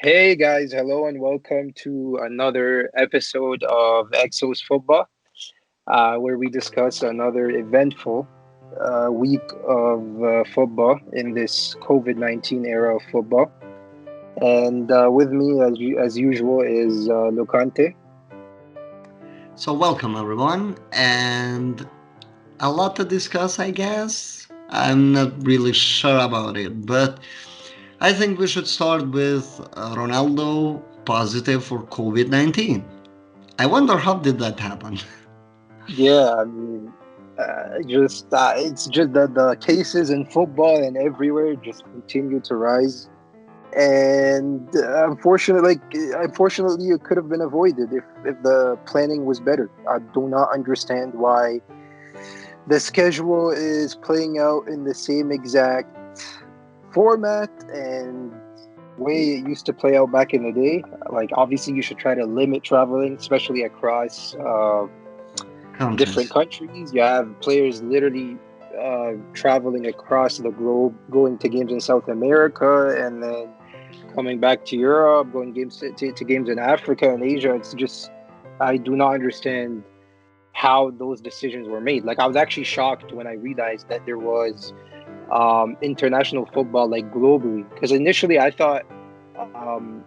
Hey guys, hello and welcome to another episode of XOs Football, where we discuss another eventful week of football in this COVID-19 era of football. And with me, as usual, is Lucante. So, welcome everyone, and a lot to discuss, I guess. I'm not really sure about it, but I think we should start with Ronaldo positive for COVID 19. I wonder how did that happen? Yeah, I mean, just it's just that the cases in football and everywhere just continue to rise. And unfortunately, it could have been avoided if the planning was better. I do not understand why the schedule is playing out in the same exact format and way it used to play out back in the day. Like, obviously, you should try to limit traveling, especially across different Countries. countries. You have players literally traveling across the globe, going to games in South America, and then coming back to Europe, going to games in Africa and Asia. It's just, I do not understand how those decisions were made. Like, I was actually shocked when I realized that there was international football, like, globally, because initially I thought um,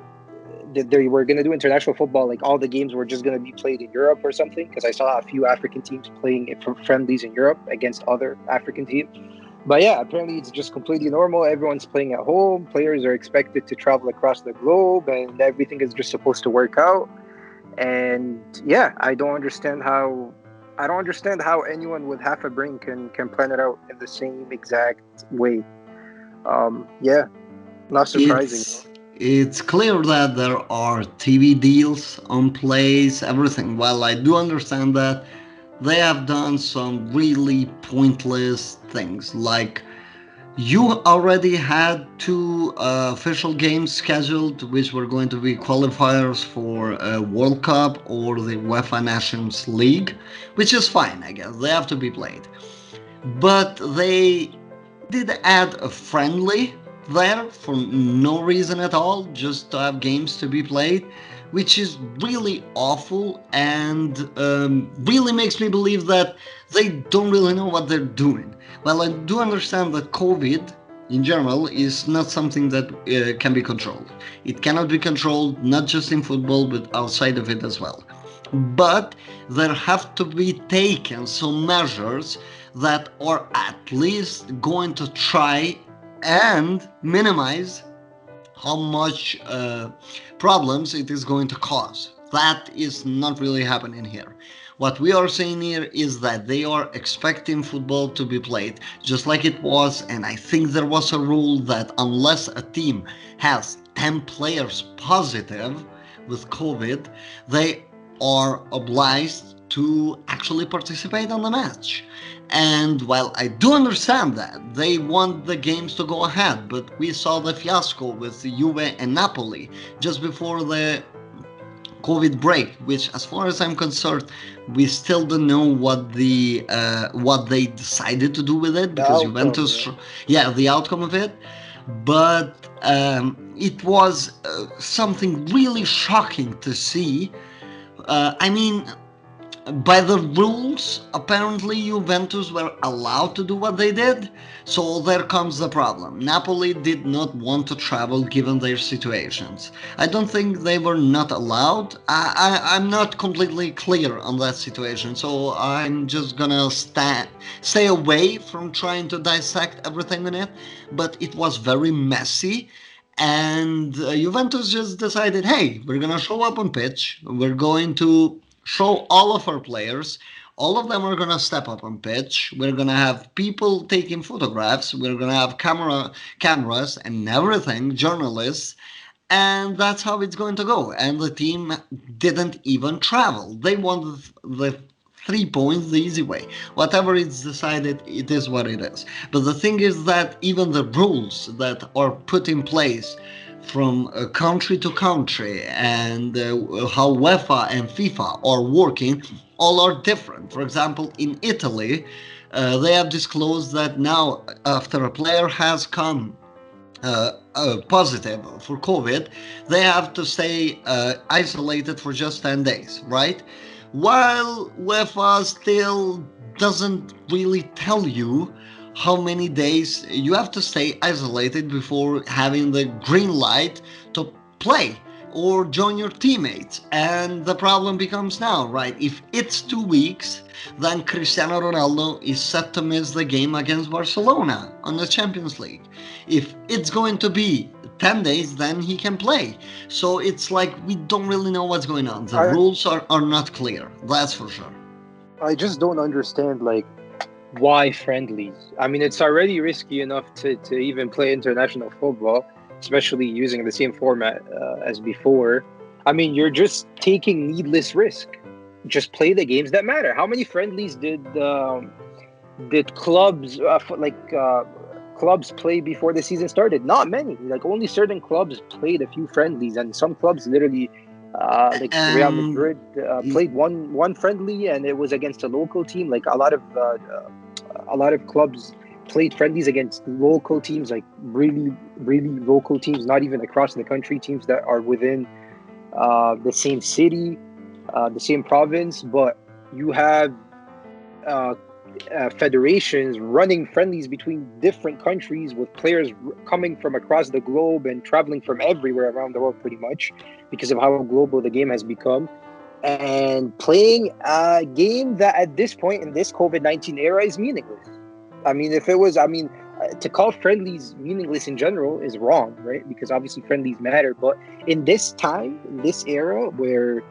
that they were going to do international football, like all the games were just going to be played in Europe or something, because I saw a few African teams playing it for friendlies in Europe against other African teams. But yeah, apparently it's just completely normal. Everyone's playing at home. Players are expected to travel across the globe, and everything is just supposed to work out. And yeah, I don't understand how anyone with half a brain can plan it out in the same exact way. Yeah, not surprising. It's clear that there are TV deals on plays, everything. Well, I do understand that they have done some really pointless things, like you already had two official games scheduled, which were going to be qualifiers for a World Cup or the UEFA Nations League, which is fine, I guess. They have to be played. But they did add a friendly there for no reason at all, just to have games to be played, which is really awful and really makes me believe that they don't really know what they're doing. Well, I do understand that COVID in general is not something that can be controlled. It cannot be controlled not just in football but outside of it as well. But there have to be taken some measures that are at least going to try and minimize how much problems it is going to cause. That is not really happening here. What we are saying here is that they are expecting football to be played just like it was, and I think there was a rule that unless a team has 10 players positive with COVID, they are obliged to actually participate on the match. And while I do understand that they want the games to go ahead, but we saw the fiasco with Juve and Napoli just before the COVID break, which, as far as I'm concerned, we still don't know what they decided to do with it The because outcome, Juventus, yeah. yeah, the outcome of it. But it was something really shocking to see. I mean, by the rules, apparently Juventus were allowed to do what they did, so there comes the problem. Napoli did not want to travel given their situations. I don't think they were not allowed. I'm not completely clear on that situation, so I'm just gonna stay away from trying to dissect everything in it, but it was very messy. And Juventus just decided, hey, we're gonna show up on pitch. We're going to show all of our players. All of them are gonna step up on pitch. We're gonna have people taking photographs. We're gonna have cameras and everything, journalists, and that's how it's going to go. And the team didn't even travel. They wanted the 3 points the easy way. Whatever it's decided, it is what it is. But the thing is that even the rules that are put in place from country to country and how UEFA and FIFA are working all are different. For example, in Italy, they have disclosed that now, after a player has come positive for COVID, they have to stay isolated for just 10 days, right? While UEFA still doesn't really tell you how many days you have to stay isolated before having the green light to play or join your teammates. And the problem becomes now, right? If it's 2 weeks, then Cristiano Ronaldo is set to miss the game against Barcelona on the Champions League. If it's going to be 10 days, then he can play. So it's like we don't really know what's going on. The I rules are not clear, that's for sure. I just don't understand like why friendlies. I mean, it's already risky enough to even play international football, especially using the same format as before. I mean, you're just taking needless risk. Just play the games that matter. How many friendlies did clubs clubs play before the season started? Not many. Like only certain clubs played a few friendlies, and some clubs literally, like Real And Madrid, played one friendly, and it was against a local team. Like a lot of clubs played friendlies against local teams, like really local teams, not even across the country, teams that are within the same city, the same province, but you have uh, federations running friendlies between different countries with players coming from across the globe and traveling from everywhere around the world, pretty much, because of how global the game has become. And playing a game that at this point in this COVID-19 era is meaningless. I mean, if it was, I mean, to call friendlies meaningless in general is wrong, right? Because obviously friendlies matter. But in this time, in this era where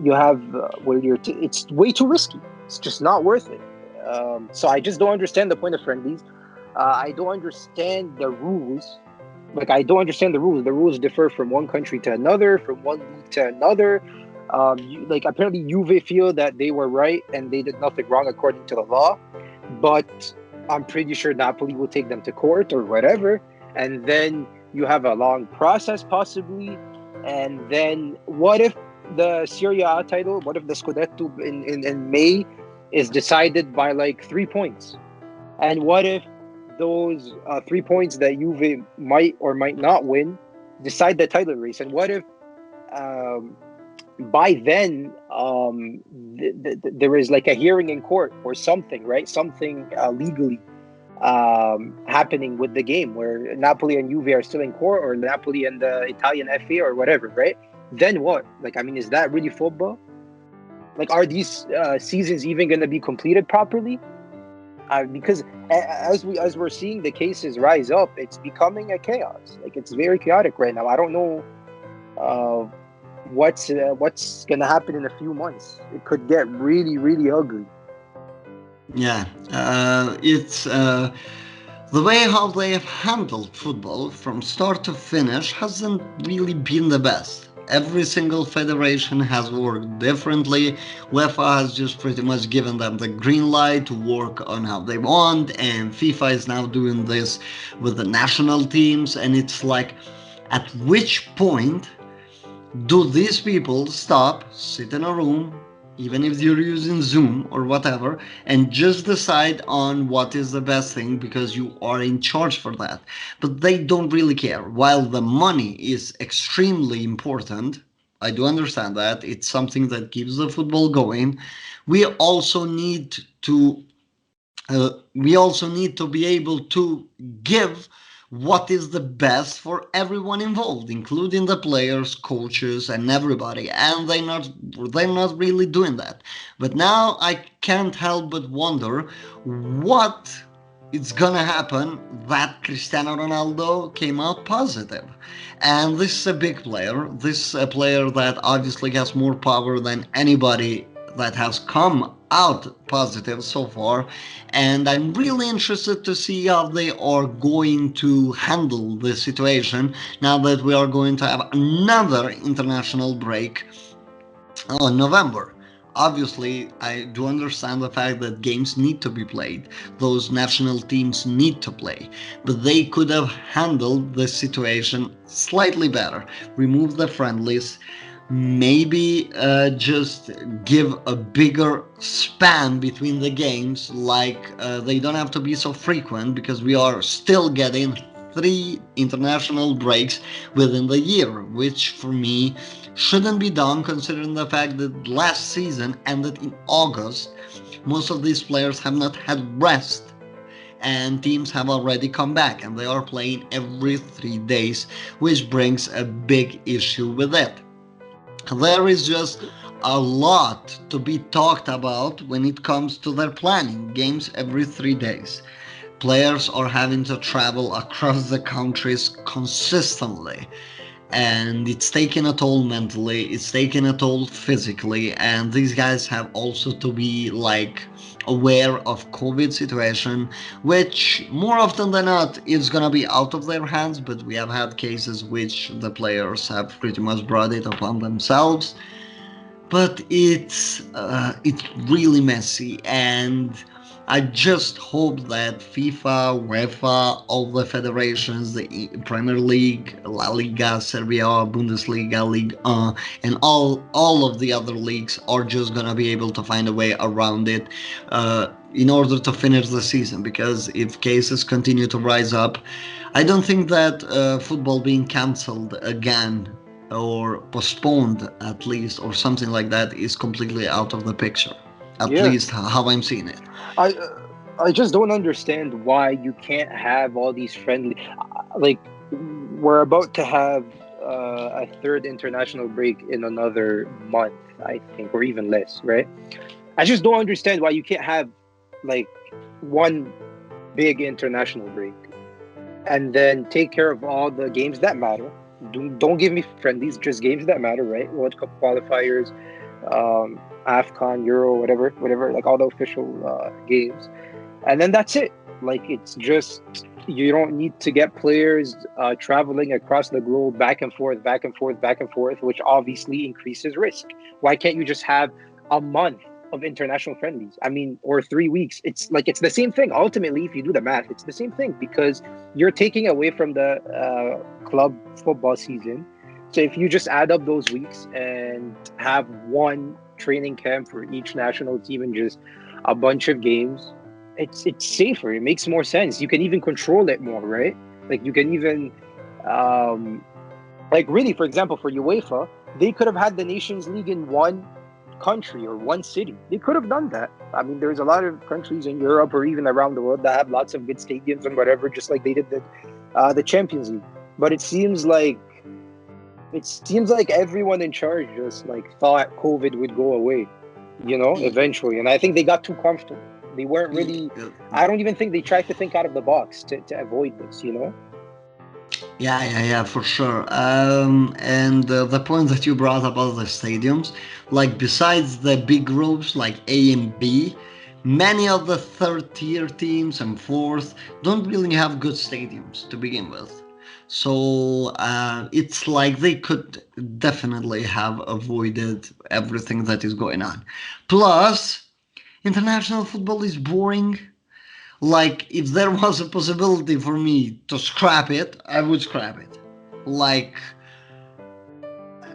you have where it's way too risky. It's just not worth it. So I just don't understand the point of friendlies. I don't understand the rules. Like I don't understand the rules. The rules differ from one country to another, from one league to another. Like apparently Juve feel that they were right and they did nothing wrong according to the law, but I'm pretty sure Napoli will take them to court or whatever, and then you have a long process possibly. And then what if the Serie A title, what if the Scudetto in May is decided by like 3 points? And what if those 3 points that Juve might or might not win decide the title race? And what if um, by then there is like a hearing in court or something, right? Something legally happening with the game where Napoli and Juve are still in court, or Napoli and the Italian FA or whatever, right? Then what? Like, I mean, is that really football? Like, are these seasons even going to be completed properly? Because as we're seeing the cases rise up, it's becoming a chaos. Like, it's very chaotic right now. I don't know uh, what's going to happen in a few months. It could get really ugly. Yeah, it's the way how they have handled football from start to finish hasn't really been the best. Every single federation has worked differently. UEFA has just pretty much given them the green light to work on how they want, and FIFA is now doing this with the national teams. And it's like, at which point do these people stop, sit in a room, even if you're using Zoom or whatever, and just decide on what is the best thing because you are in charge for that? But they don't really care. While the money is extremely important, I do understand that. It's something that keeps the football going. We also need to be able to give what is the best for everyone involved, including the players, coaches, and everybody. And they're not really doing that. But now I can't help but wonder what it's gonna happen that Cristiano Ronaldo came out positive. And this is a big player. This is a player that obviously has more power than anybody that has come out positive so far. And I'm really interested to see how they are going to handle this situation now that we are going to have another international break in November. Obviously, I do understand the fact that games need to be played. Those national teams need to play. But they could have handled the situation slightly better. Remove the friendlies, maybe just give a bigger span between the games, like they don't have to be so frequent because we are still getting 3 international breaks within the year, which for me shouldn't be done considering the fact that last season ended in August. Most of these players have not had rest, and teams have already come back and they are playing every 3 days, which brings a big issue with it. There is just a lot to be talked about when it comes to their planning. Games every 3 days. Players are having to travel across the countries consistently, and it's taking a toll mentally, it's taking a toll physically, and these guys have also to be like aware of COVID situation, which more often than not is gonna be out of their hands, but we have had cases which the players have pretty much brought it upon themselves. But it's really messy, and I just hope that FIFA, UEFA, all the federations, the Premier League, La Liga, Serie A, Bundesliga, Ligue 1, and all of the other leagues are just gonna be able to find a way around it in order to finish the season. Because if cases continue to rise up, I don't think that football being cancelled again or postponed at least or something like that is completely out of the picture, at Yeah, least how I'm seeing it. I I just don't understand why you can't have all these friendly. Like, we're about to have a third international break in another month, I think, or even less, right? I just don't understand why you can't have like one big international break and then take care of all the games that matter. Don't give me friendlies, just games that matter, right? World Cup qualifiers, AFCON, Euro, whatever, like all the official games, and then that's it. Like, it's just, you don't need to get players traveling across the globe back and forth, back and forth, back and forth, which obviously increases risk. Why can't you just have a month of international friendlies? I mean, or 3 weeks. It's like, it's the same thing. Ultimately, if you do the math, it's the same thing, because you're taking away from the club football season. So if you just add up those weeks and have one training camp for each national team and just a bunch of games, it's safer. It makes more sense. You can even control it more, right? Like, you can even um like, really, for example, for UEFA, they could have had the Nations League in one country or one city. They could have done that. I mean, there's a lot of countries in Europe or even around the world that have lots of good stadiums and whatever, just like they did the Champions League. But it seems like everyone in charge just like thought COVID would go away, eventually. And I think they got too comfortable. They weren't really. I don't even think they tried to think out of the box to avoid this. Yeah, for sure. And the point that you brought about the stadiums, like besides the big groups like A and B, many of the third tier teams and fourth don't really have good stadiums to begin with. So it's like they could definitely have avoided everything that is going on. Plus, international football is boring. Like, if there was a possibility for me to scrap it, I would scrap it. Like,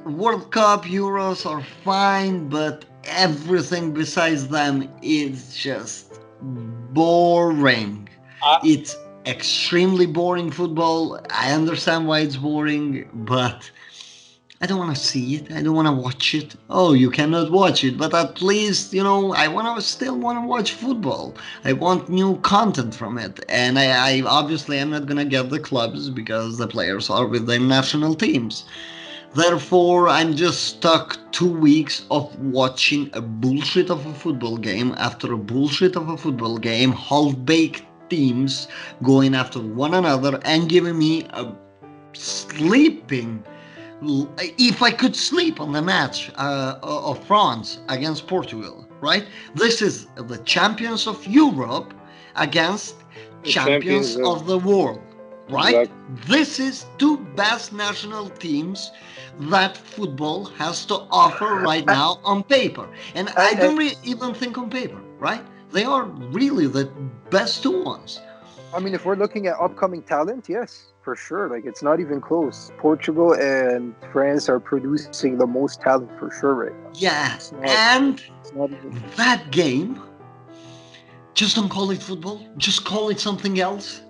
World Cup, Euros are fine, but everything besides them is just boring. Uh, It's extremely boring football. I understand why it's boring, but I don't want to see it. I don't want to watch it. Oh, you cannot watch it, but at least I still want to watch football. I want new content from it, and I obviously am not gonna get the clubs because the players are with their national teams. Therefore, I'm just stuck 2 weeks of watching a bullshit of a football game after a bullshit of a football game, half-baked teams going after one another and giving me a sleeping if I could sleep on the match of France against Portugal, right? This is the champions of Europe against the champions champions of of the world, right? exact. This is two best national teams that football has to offer right I, now on paper. And I I, don't even think on paper, right? They are really the best two ones. I mean, if we're looking at upcoming talent, yes, for sure. Like, it's not even close. Portugal and France are producing the most talent for sure right now. Yeah, It's not. and It's not even. that game, just don't call it football. Just call it something else.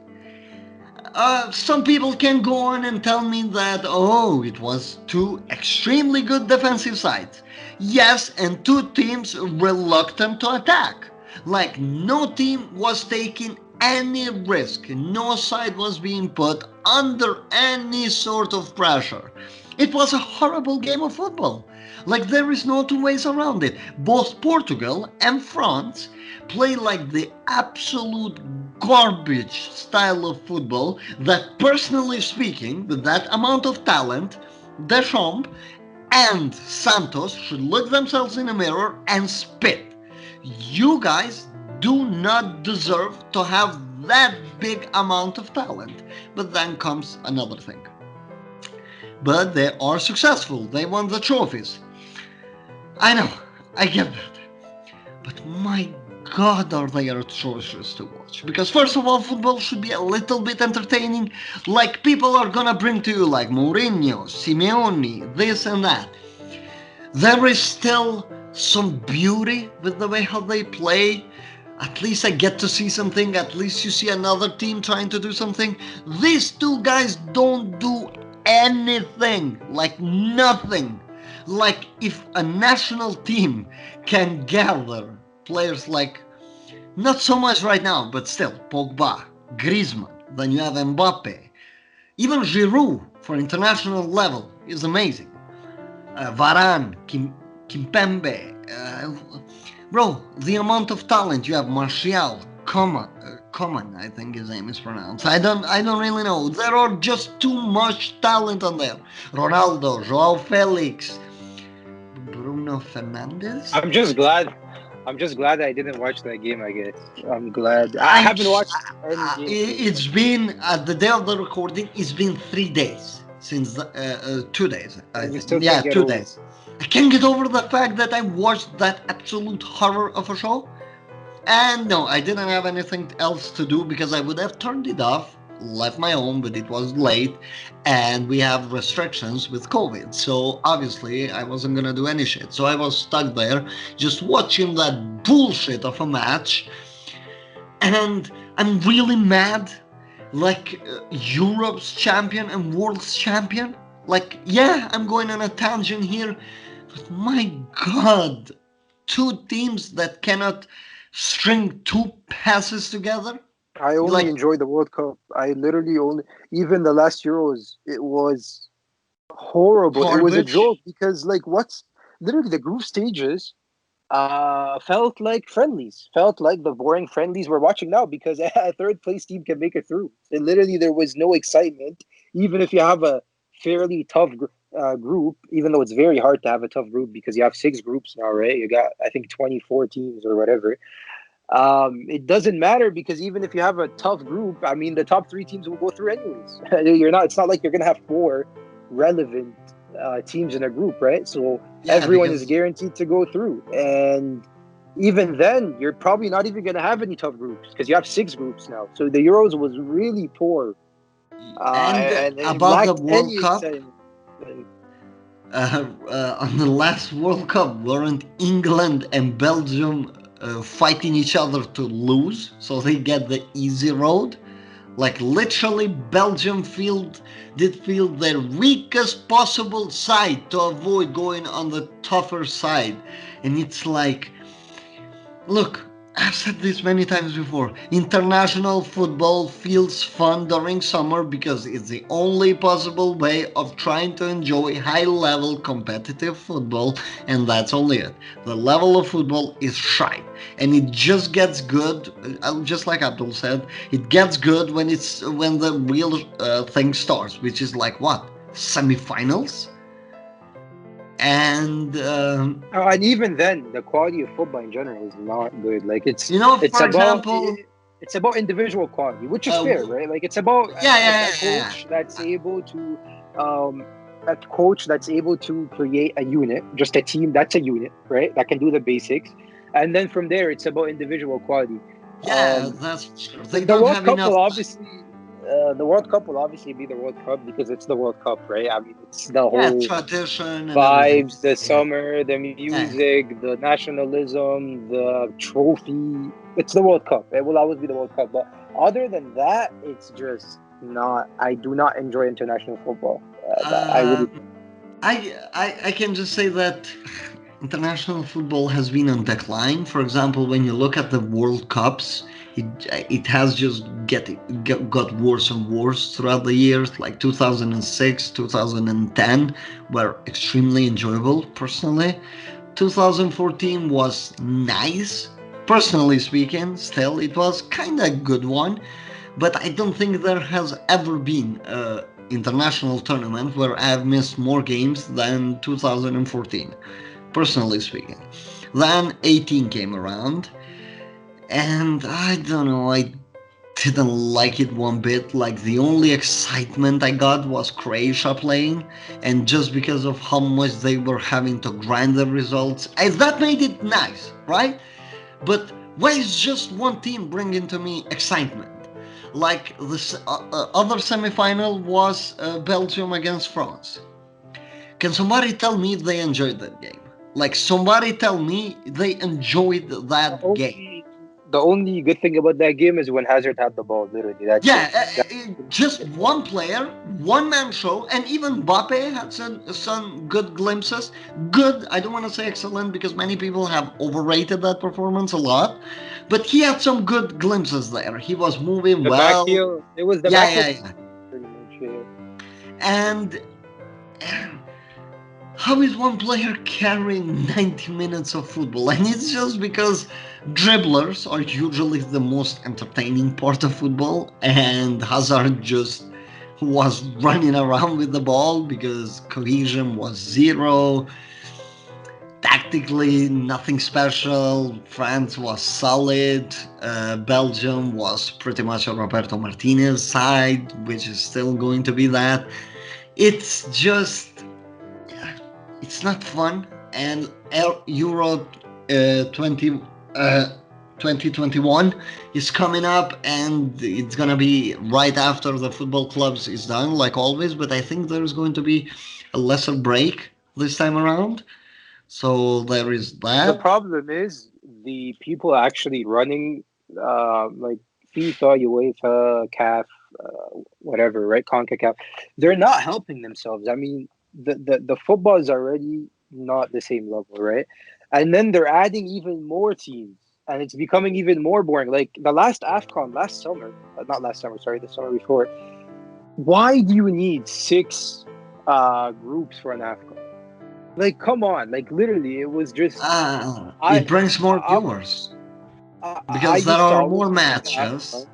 Some people can go on and tell me that, oh, it was two extremely good defensive sides. Yes, and two teams reluctant to attack. Like, no team was taking any risk, no side was being put under any sort of pressure. It was a horrible game of football. Like, there is no two ways around it. Both Portugal and France play like the absolute garbage style of football that, personally speaking, with that amount of talent, Deschamps and Santos should look themselves in a mirror and spit. You guys do not deserve to have that big amount of talent. But then comes another thing. But they are successful. They won the trophies. I know, I get that. But my God, are they atrocious to watch. Because first of all, football should be a little bit entertaining. Like, people are gonna bring to you like Mourinho, Simeone, this and that. There is still some beauty with the way how they play. At least I get to see something. At least you see another team trying to do something. These two guys don't do anything. Like, nothing. Like, if a national team can gather players like, not so much right now, but still, Pogba, Griezmann, then you have Mbappe, even Giroud for international level is amazing. Varane, Kimpembe, bro, the amount of talent you have. Martial, Coman, I think his name is pronounced. I don't really know. There are just too much talent on there. Ronaldo, Joao Felix, Bruno Fernandes. I'm just glad I didn't watch that game. I guess I'm glad I haven't watched any game since It's been at the day of the recording. It's been 3 days since 2 days. I and you think. still Yeah, can't get two over it. days. I can't get over the fact that I watched that absolute horror of a show. And no, I didn't have anything else to do because I would have turned it off, left my home, but it was late and we have restrictions with COVID. So obviously I wasn't gonna do any shit. So I was stuck there just watching that bullshit of a match. And I'm really mad. Like, Europe's champion and world's champion. Like, yeah, I'm going on a tangent here, but my God, two teams that cannot string two passes together? I only Like, enjoy the World Cup. I literally only, even the last Euros, it was horrible. It was a joke garbage. because like what's literally the group stages felt like friendlies. Felt like the boring friendlies we're watching now because a third place team can make it through. And literally there was no excitement, even if you have a fairly tough group. Even though it's very hard to have a tough group because you have six groups now, right? You got I think 24 teams or whatever. It doesn't matter because even if you have a tough group, I mean, the top three teams will go through anyways. You're not. It's not like you're gonna have four relevant teams in a group, right? So Yeah, everyone is because guaranteed to go through, and even then, you're probably not even gonna have any tough groups because you have six groups now. So the Euros was really poor, and and it about the lacked World any Cup, excitement. And on the last World Cup, weren't England and Belgium fighting each other to lose, so they get the easy road? Like, literally, Belgium did feel their weakest possible side to avoid going on the tougher side, and it's like, look, I've said this many times before. International football feels fun during summer because it's the only possible way of trying to enjoy high level competitive football, and that's only it. The level of football is shite, and it just gets good, just like Abdul said, it gets good when the real thing starts, which is like what? Semifinals? And and even then, the quality of football in general is not good. Like you know, it's for about example, it's about individual quality, which is uh, fair, right? Like it's about yeah, a yeah, yeah, coach that's able to um create a unit, just a team that's a unit, right? That can do the basics, and then from there, it's about individual quality. yeah, Um, that's for sure. the, They the don't World have Cup enough. will obviously the World Cup will obviously be the World Cup because it's the World Cup, right? I mean, it's the Yeah, whole tradition and everything. vibes, the Yeah, summer, the yeah. music, the nationalism, the trophy. It's the World Cup. It will always be the World Cup. But other than that, it's just. not. I do not enjoy international football. I really. Um, I can just say that international football has been on decline. For example, when you look at the World Cups, it it has just got worse and worse throughout the years. Like 2006, 2010 were extremely enjoyable personally. 2014 was nice, personally speaking. Still, it was kind of a good one, but I don't think there has ever been a international tournament where I've missed more games than 2014, personally speaking. Then 18 came around, and I don't know, I didn't like it one bit. Like, the only excitement I got was Croatia playing, and just because of how much they were having to grind the results, that made it nice, right? But why is just one team bringing to me excitement? Like, the other semi-final was Belgium against France. Can somebody tell me they enjoyed that game? Like, somebody tell me they enjoyed The that game. only, the only good thing about that game is when Hazard had the ball. Literally, that's it. Yeah, just one player, one man show, and even Mbappe had some good glimpses. Good, I don't want to say excellent because many people have overrated that performance a lot, but he had some good glimpses there. He was moving The back well. heel. It was the Yeah, back heel, yeah, yeah. pretty much. Yeah. And how is one player carrying 90 minutes of football? And it's just because dribblers are usually the most entertaining part of football, and Hazard just was running around with the ball because cohesion was zero. Tactically, nothing special. France was solid. Belgium was pretty much a Roberto Martinez side, which is still going to be that. It's just, it's not fun. And Euro 2021 is coming up, and it's gonna be right after the football clubs is done, like always. But I think there's going to be a lesser break this time around. So there is The that. problem is the people actually running, like FIFA, UEFA, CAF, whatever, right? CONCACAF. They're not helping themselves. I mean, the football is already not the same level, right? And then they're adding even more teams, and it's becoming even more boring. Like the last AFCON last summer, not last summer, sorry, the summer before. Why do you need six groups for an AFCON? Like, come on! Like, literally, it was just I It brings more I viewers I because there used to are always more watch the matches.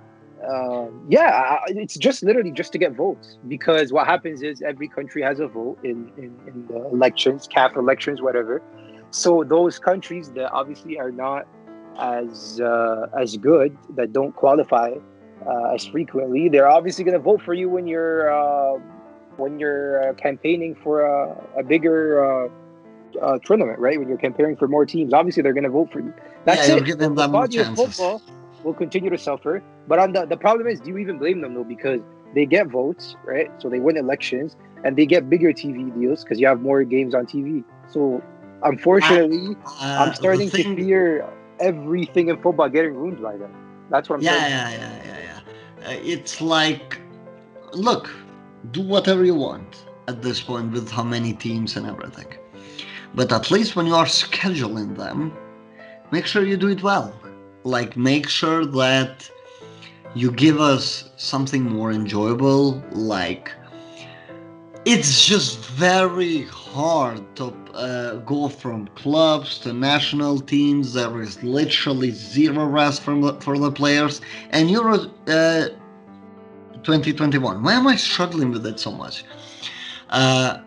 AFCON. Yeah, it's just literally just to get votes, because what happens is every country has a vote in the elections, CAF elections, whatever. So those countries that obviously are not as good, that don't qualify as frequently, they're obviously going to vote for you when you're campaigning for a bigger tournament, right? When you're campaigning for more teams, obviously they're going to vote for you. Yeah, That's you're it. giving The them more quality of chances. football will continue to suffer. But on the problem is, do you even blame them though? Because they get votes, right? So they win elections, and they get bigger TV deals because you have more games on TV. So I, unfortunately, I'm the starting to thing, fear everything in football getting ruined by that. That's what I'm starting yeah, to yeah, yeah, yeah, yeah. It's like, look, do whatever you want at this point with how many teams and everything. But at least when you are scheduling them, make sure you do it well. Like, make sure that you give us something more enjoyable. Like, it's just very hard to go from clubs to national teams. There is literally zero rest for the players. And Euro 2021, why am I struggling with it so much? Uh,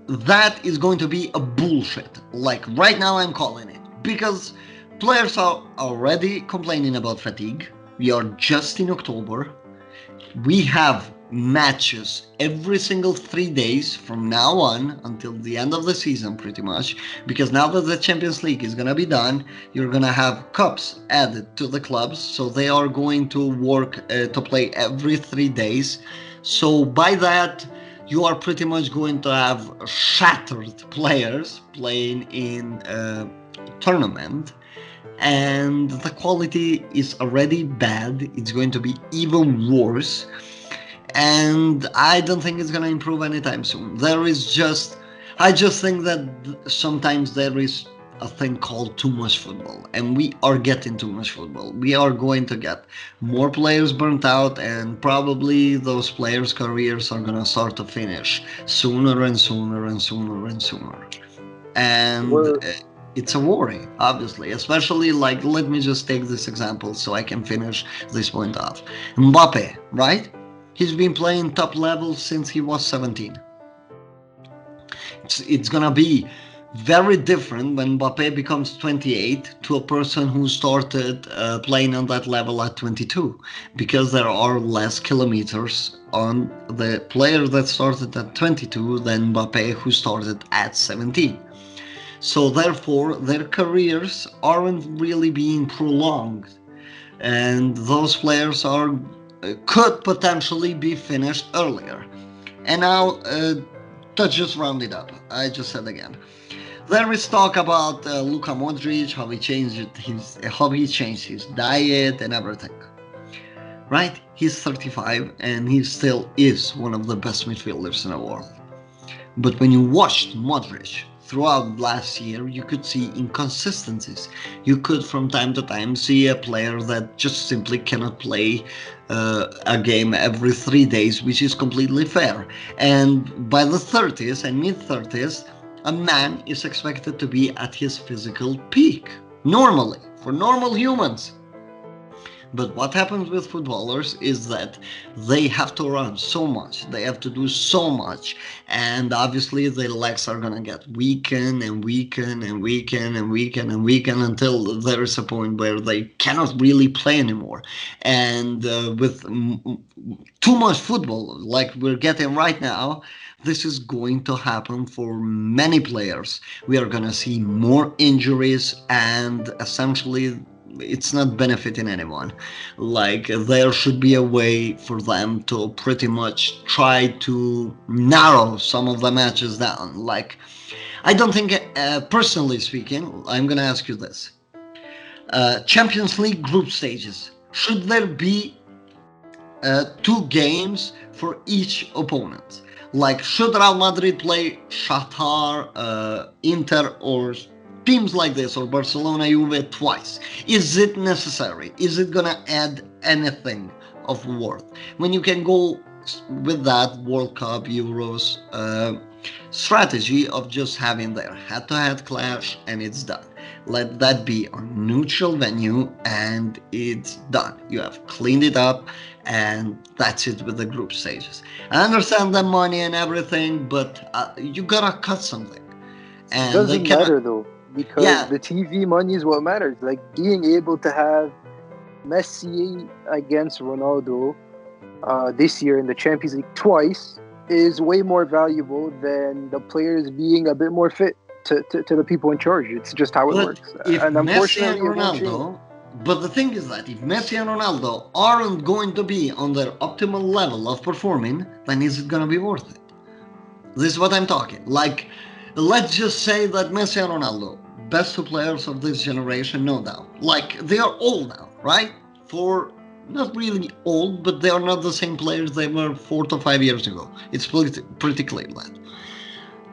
that is going to be a bullshit. Like, right now, I'm calling it because players are already complaining about fatigue. We are just in October. We have matches every single 3 days from now on until the end of the season, pretty much. Because now that the Champions League is gonna be done, you're gonna have cups added to the clubs, so they are going to work to play every 3 days. So by that, you are pretty much going to have shattered players playing in a tournament, and the quality is already bad. It's going to be even worse. and I don't think it's gonna improve anytime soon. I just think that sometimes there is a thing called too much football, and we are getting too much football. We are going to get more players burnt out, and probably those players' careers are gonna start to finish sooner and sooner and sooner and sooner. And Well, it's a worry, obviously, especially like, let me just take this example so I can finish this point off. Mbappe, right? He's been playing top level since he was 17. It's gonna be very different when Mbappe becomes 28 to a person who started playing on that level at 22, because there are less kilometers on the player that started at 22 than Mbappe who started at 17. So therefore, their careers aren't really being prolonged, and those players are could potentially be finished earlier. And now, to just round it up, I just said again. There is talk about Luka Modric, how he changed his diet and everything. Right? He's 35 and he still is one of the best midfielders in the world. But when you watched Modric throughout last year, you could see inconsistencies. You could from time to time see a player that just simply cannot play a game every 3 days, which is completely fair. And by the 30s and mid 30s, a man is expected to be at his physical peak, normally, for normal humans. But what happens with footballers is that they have to run so much, they have to do so much, and obviously their legs are gonna get weaken and weaken and weaken and weaken and weaken until there is a point where they cannot really play anymore. And with too much football like we're getting right now, this is going to happen for many players. We are gonna see more injuries, and essentially it's not benefiting anyone. Like, there should be a way for them to pretty much try to narrow some of the matches down. Like, I don't think, personally speaking, I'm gonna ask you this: Champions League group stages, should there be 2 games for each opponent? Like, should Real Madrid play Shakhtar, Inter, or teams like this, or Barcelona, Juve twice? Is it necessary? Is it gonna add anything of worth when you can go with that World Cup, Euros strategy of just having their head-to-head clash and it's done? Let that be a neutral venue and it's done. You have cleaned it up, and that's it with the group stages. I understand the money and everything, but you gotta cut something. it And they doesn't cannot. matter though, because Yeah, the TV money is what matters. Like being able to have Messi against Ronaldo this year in the Champions League twice is way more valuable than the players being a bit more fit to the people in charge. It's just how it but works. if And Messi and unfortunately, it won't change. Ronaldo, but the thing is that if Messi and Ronaldo aren't going to be on their optimal level of performing, then is it gonna be worth it? This is what I'm talking. Like, let's just say that Messi and Ronaldo, best 2 players of this generation, no doubt. Like, they are old now, right? For not really old, but they are not the same players they were 4 to 5 years ago. It's pretty clear that.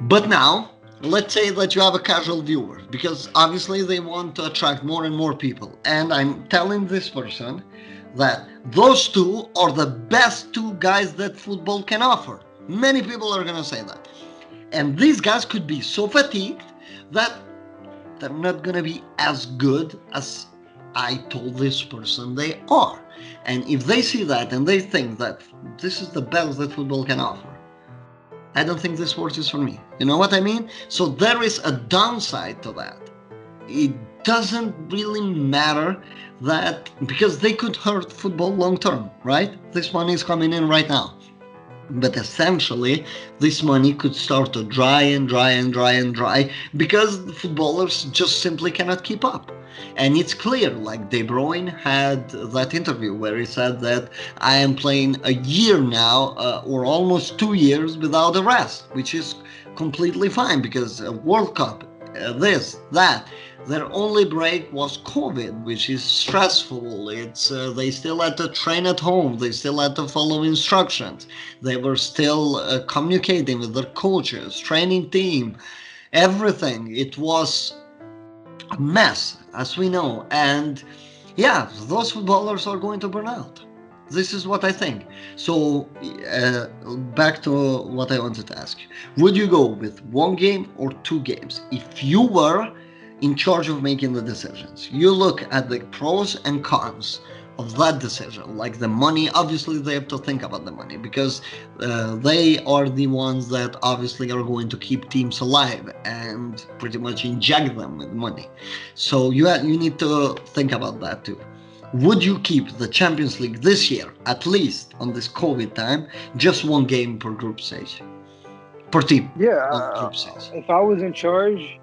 But now, let's say that you have a casual viewer, because obviously they want to attract more and more people. And I'm telling this person that those 2 are the best 2 guys that football can offer. Many people are going to say that. And these guys could be so fatigued that they're not going to be as good as I told this person they are. And if they see that and they think that this is the best that football can offer, I don't think this sport is for me. You know what I mean? So there is a downside to that. It doesn't really matter that, because they could hurt football long term, right? This money is coming in right now. But essentially, this money could start to dry and dry and dry and dry, because the footballers just simply cannot keep up. And it's clear, like De Bruyne had that interview where he said that I am playing a year now, or almost 2 years without a rest, which is completely fine, because World Cup, this, that, Their only break was COVID, which is stressful. It's they still had to train at home. They still had to follow instructions. They were still communicating with their coaches, training team, everything. It was a mess, as we know. And yeah, those footballers are going to burn out. This is what I think. So, back to what I wanted to ask you. Would you go with one game or two games if you were in charge of making the decisions? You look at the pros and cons of that decision, like the money. Obviously, they have to think about the money because they are the ones that obviously are going to keep teams alive and pretty much inject them with money. So you need to think about that too. Would you keep the Champions League this year, at least on this COVID time, just one game per group stage? Per team Yeah, on group stage. if I was in charge,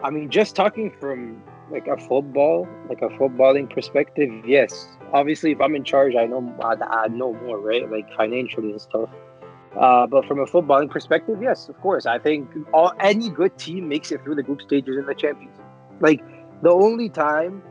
I mean, just talking from like a footballing perspective, yes. Obviously, if I'm in charge, I know more, right? Like financially and stuff. But from a footballing perspective, yes, of course. I think any good team makes it through the group stages in the Champions League. Like the only time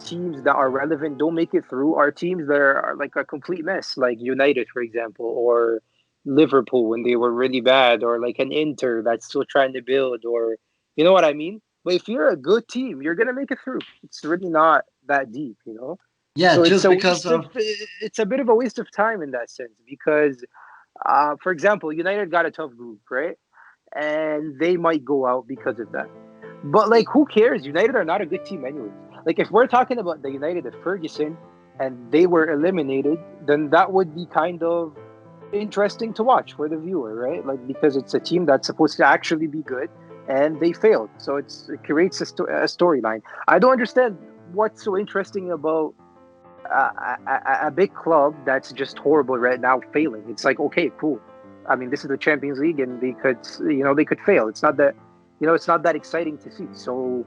teams that are relevant don't make it through are teams that are like a complete mess, like United, for example, or Liverpool when they were really bad, or like an Inter that's still trying to build, or you know what I mean? But if you're a good team, you're gonna make it through. It's really not that deep, you know. Yeah, So just because of it's a bit of a waste of time in that sense because, for example, United got a tough group, right? And they might go out because of that. But like, who cares? United are not a good team anyways. Like, if we're talking about the United of Ferguson and they were eliminated, then that would be kind of interesting to watch for the viewer, right? Like, because it's a team that's supposed to actually be good and they failed. So it creates a storyline. I don't understand what's so interesting about a big club that's just horrible right now failing. It's like, okay, cool. I mean, this is the Champions League, and they could fail. It's not that, it's not that exciting to see. So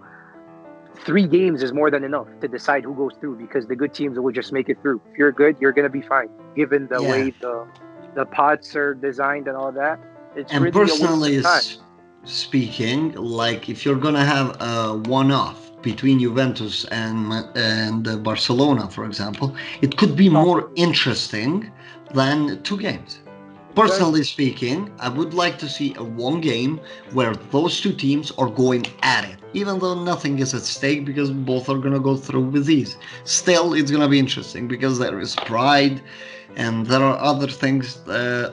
3 games is more than enough to decide who goes through because the good teams will just make it through. If you're good, you're gonna be fine. Given the yeah. way the pots are designed and all that, it's And really a waste personally of time. speaking, like if you're gonna have a one-off between Juventus and Barcelona, for example, it could be more interesting than two games. Personally speaking, I would like to see a one game where those two teams are going at it, even though nothing is at stake because both are gonna go through with ease. Still, it's gonna be interesting because there is pride and there are other things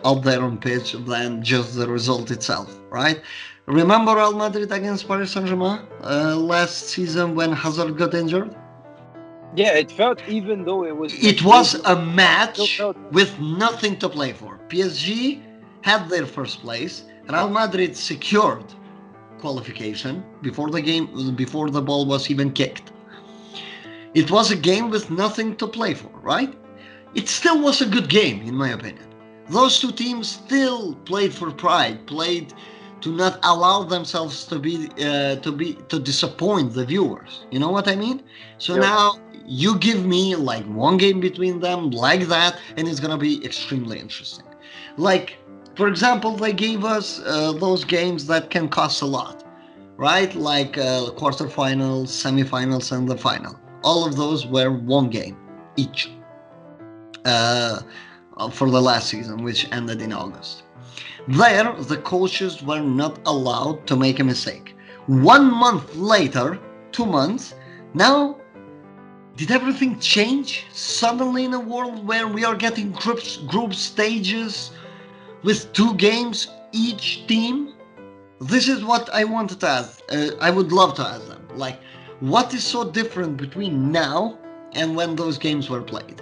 out there on pitch than just the result itself, right? Remember Real Madrid against Paris Saint-Germain last season when Hazard got injured? Yeah, it felt, even though it was like It was building a up, it still match felt. with nothing to play for. PSG had their first place. Real Madrid secured qualification before the ball was even kicked. It was a game with nothing to play for, right? It still was a good game, in my opinion. Those two teams still played for pride, played to not allow themselves to disappoint the viewers. You know what I mean? So now you give me like one game between them like that, and it's gonna be extremely interesting. Like, for example, they gave us those games that can cost a lot, right? Like quarterfinals, semifinals, and the final. All of those were one game each uh, for the last season, which ended in August. There, the coaches were not allowed to make a mistake. 1 month later, 2 months, now, did everything change suddenly in a world where we are getting group stages with 2 games each team? This is what I wanted to ask. I would love to ask them. Like, what is so different between now and when those games were played?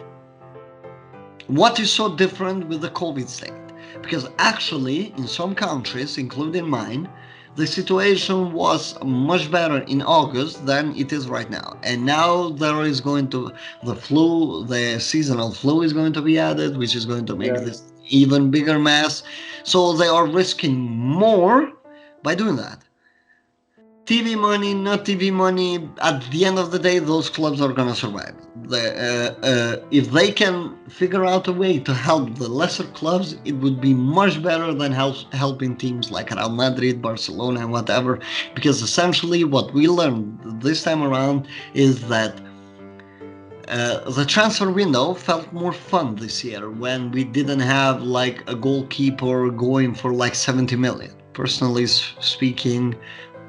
What is so different with the COVID state? Because actually, in some countries, including mine, the situation was much better in August than it is right now. And now there is going to, the seasonal flu is going to be added, which is going to make this even bigger mess. So they are risking more by doing that. TV money, not TV money. At the end of the day, those clubs are gonna survive. If they can figure out a way to help the lesser clubs, it would be much better than helping teams like Real Madrid, Barcelona, and whatever. Because essentially, what we learned this time around is that the transfer window felt more fun this year when we didn't have like a goalkeeper going for like 70 million. Personally speaking,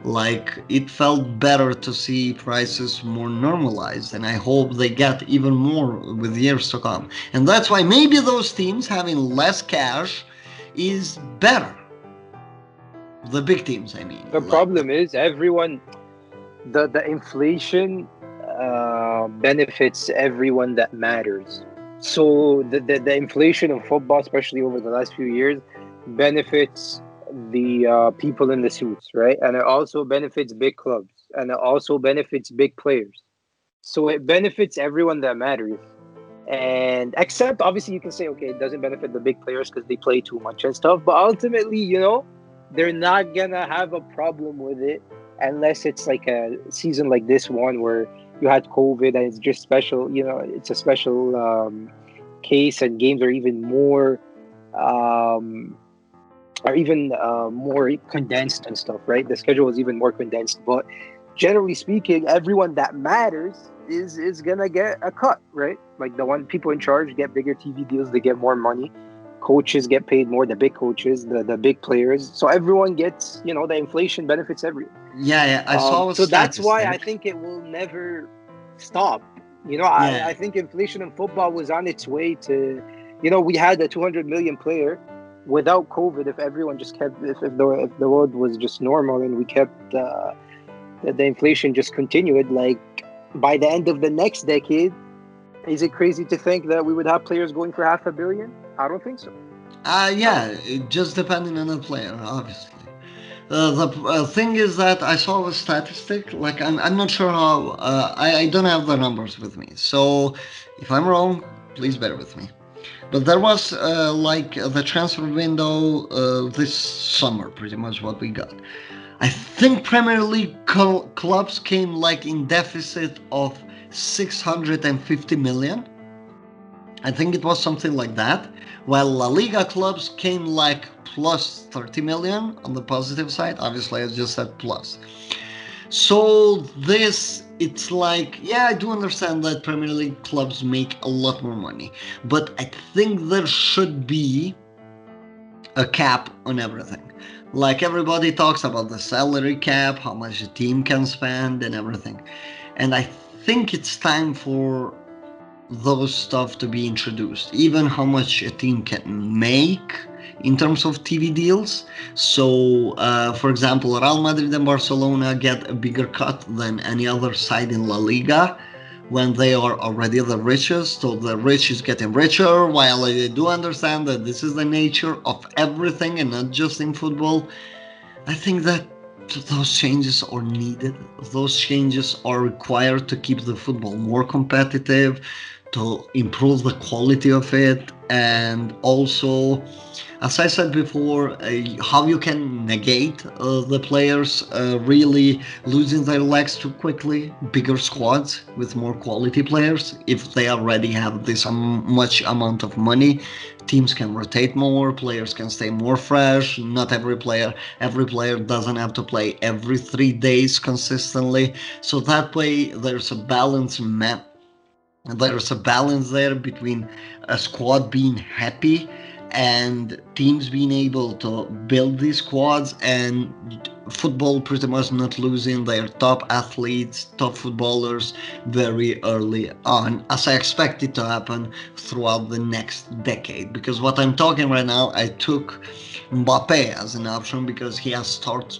like it felt better to see prices more normalized, and I hope they get even more with years to come. And that's why maybe those teams having less cash is better. The big teams, I mean. The Like, problem is everyone, the inflation benefits everyone that matters. So the inflation of football, especially over the last few years, benefits the people in the suits, right? And it also benefits big clubs, and it also benefits big players. So it benefits everyone that matters. And except obviously you can say, okay, it doesn't benefit the big players because they play too much and stuff. But ultimately, they're not gonna have a problem with it unless it's like a season like this one where you had COVID and it's just special. It's a special case, and games um, are even more condensed and stuff, right? The schedule is even more condensed. But generally speaking, everyone that matters is gonna get a cut, right? Like the one people in charge get bigger TV deals, they get more money. Coaches get paid more, the big coaches, the big players. So everyone gets, the inflation benefits everyone. yeah, I saw a So that's why I statistic. think it will never stop. I Yeah, think inflation in football was on its way to, we had a 200 million player without COVID. If everyone just kept, if the world was just normal and we kept the inflation just continued, like by the end of the next decade, is it crazy to think that we would have players going for 500 million? I don't think so. I don't. yeah, it just depending on the player, obviously. The thing is that I saw a statistic, like I'm not sure how, I don't have the numbers with me. So if I'm wrong, please bear with me. But there was like the transfer window this summer, pretty much what we got. I think Premier League clubs came like in deficit of 650 million. I think it was something like that. While La Liga clubs came like plus 30 million on the positive side. Obviously, I just said plus. So it's like, yeah, I do understand that Premier League clubs make a lot more money, but I think there should be a cap on everything. Like everybody talks about the salary cap, how much a team can spend, and everything. And I think it's time for those stuff to be introduced, even how much a team can make in terms of TV deals. So, for example, Real Madrid and Barcelona get a bigger cut than any other side in La Liga when they are already the richest. So the rich is getting richer. While I do understand that this is the nature of everything and not just in football, I think that those changes are needed. Those changes are required to keep the football more competitive, to improve the quality of it, and also, as I said before, how you can negate the players really losing their legs too quickly. Bigger squads with more quality players. If they already have this much amount of money, teams can rotate more, players can stay more fresh. Not every player doesn't have to play every 3 days consistently. So that way, there's a balance there between a squad being happy and teams being able to build these squads, and football pretty much not losing their top athletes, top footballers very early on, as I expect it to happen throughout the next decade. Because what I'm talking right now, I took Mbappe as an option because he has started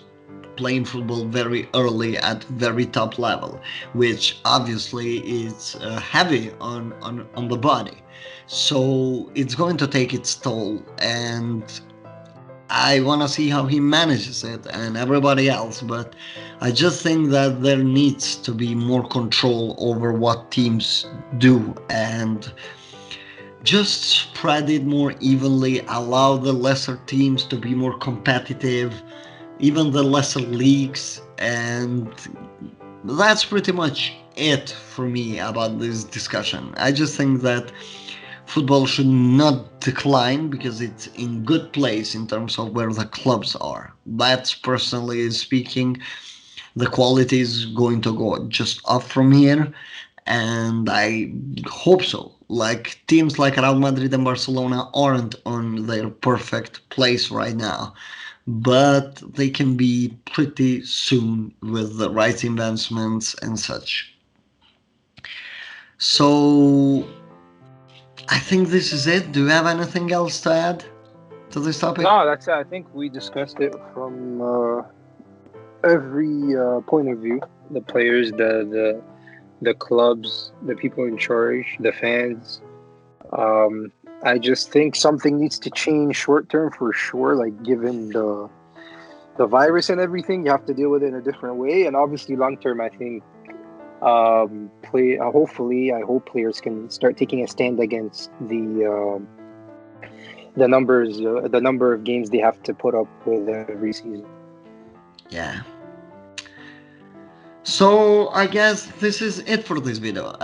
playing football very early at very top level, which obviously is heavy on the body. So it's going to take its toll, and I want to see how he manages it and everybody else. But I just think that there needs to be more control over what teams do, and just spread it more evenly, allow the lesser teams to be more competitive, even the lesser leagues, And that's pretty much it for me about this discussion. I just think that football should not decline because it's in good place in terms of where the clubs are. That's personally speaking, the quality is going to go just up from here, and I hope so. Like teams like Real Madrid and Barcelona aren't on their perfect place right now, but they can be pretty soon with the right investments and such. So I think this is it. Do you have anything else to add to this topic? No, that's it. I think we discussed it from every point of view: the players, the clubs, the people in charge, the fans. Um, I just think something needs to change short term for sure. Like given the virus and everything, you have to deal with it in a different way. And obviously, long term, I think play. Hopefully, I hope players can start taking a stand against the number of games they have to put up with every season. Yeah. So I guess this is it for this video.